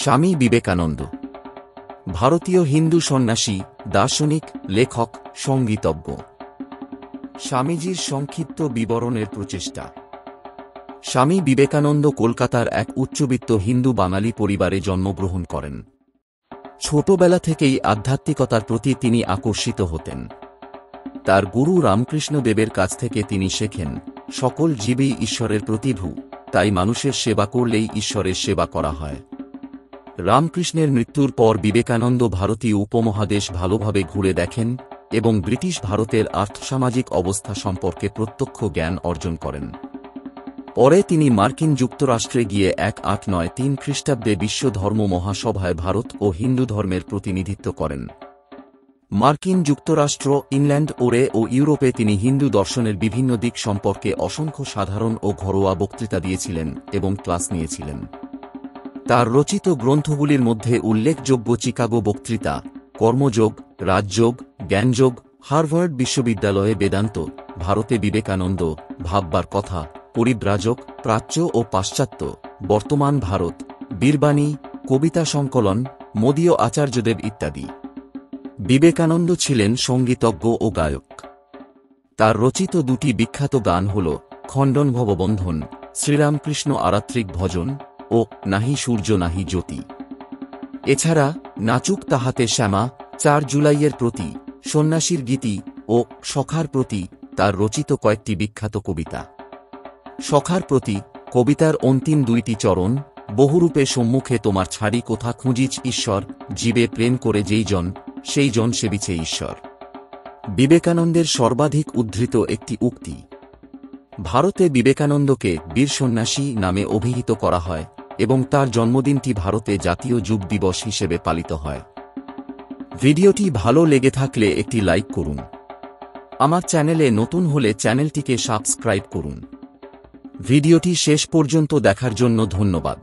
স্বামী বিবেকানন্দ ভারতীয় হিন্দু সন্ন্যাসী, দার্শনিক, লেখক, সঙ্গীতজ্ঞ। স্বামীজির সংক্ষিপ্ত বিবরণের প্রচেষ্টা। স্বামী বিবেকানন্দ কলকাতার এক উচ্চবিত্ত হিন্দু বাঙালি পরিবারে জন্মগ্রহণ করেন। ছোটবেলা থেকেই আধ্যাত্মিকতার প্রতি তিনি আকর্ষিত হতেন। তার গুরু রামকৃষ্ণদেবের কাছ থেকে তিনি শেখেন, সকল জীবই ঈশ্বরের প্রতিভূ, তাই মানুষের সেবা করলেই ঈশ্বরের সেবা করা হয়। রামকৃষ্ণের মৃত্যুর পর বিবেকানন্দ ভারতীয় উপমহাদেশ ভালোভাবে ঘুরে দেখেন এবং ব্রিটিশ ভারতের আর্থসামাজিক অবস্থা সম্পর্কে প্রত্যক্ষ জ্ঞান অর্জন করেন। পরে তিনি মার্কিন যুক্তরাষ্ট্রে গিয়ে 1893 খ্রিস্টাব্দে বিশ্ব ধর্ম মহাসভায় ভারত ও হিন্দু ধর্মের প্রতিনিধিত্ব করেন। মার্কিন যুক্তরাষ্ট্র, ইংল্যান্ড, ওরে ও ইউরোপে তিনি হিন্দু দর্শনের বিভিন্ন দিক সম্পর্কে অসংখ্য সাধারণ ও ঘরোয়া বক্তৃতা দিয়েছিলেন এবং ক্লাস নিয়েছিলেন। তার রচিত গ্রন্থগুলির মধ্যে উল্লেখযোগ্য চিকাগো বক্তৃতা, কর্মযোগ, রাজযোগ, জ্ঞানযোগ, হার্ভার্ড বিশ্ববিদ্যালয়ে বেদান্ত, ভারতে বিবেকানন্দ, ভাববার কথা, পরিব্রাজক, প্রাচ্য ও পাশ্চাত্য, বর্তমান ভারত, বীরবাণী, কবিতা সংকলন, মদীয় আচার্যদেব ইত্যাদি। বিবেকানন্দ ছিলেন সঙ্গীতজ্ঞ ও গায়ক। তার রচিত দুটি বিখ্যাত গান হল খণ্ডন ভববন্ধন, শ্রীরামকৃষ্ণ আরাত্রিক ভজন ও নাহি সূর্য নাহি জ্যোতি। এছাড়া নাচুক তাহাতে শ্যামা, 4 জুলাইয়ের প্রতি, সন্ন্যাসীর গীতি ও সখার প্রতি তার রচিত কয়েকটি বিখ্যাত কবিতা। সখার প্রতি কবিতার অন্তিম 2টি চরণ, বহুরূপে সম্মুখে তোমার ছাড়ি কোথা খুঁজিছ ঈশ্বর, জীবে প্রেম করে যেই জন, সেই জন সেবিছে ঈশ্বর। বিবেকানন্দের সর্বাধিক উদ্ধৃত একটি উক্তি। ভারতে বিবেকানন্দকে বীর সন্ন্যাসী নামে অভিহিত করা হয় এবং তার জন্মদিনটি ভারতে জাতীয় যুব দিবস হিসেবে পালিত হয়। ভিডিওটি ভালো লেগে থাকলে একটি লাইক করুন। আমার চ্যানেলে নতুন হলে চ্যানেলটিকে সাবস্ক্রাইব করুন। ভিডিওটি শেষ পর্যন্ত দেখার জন্য ধন্যবাদ।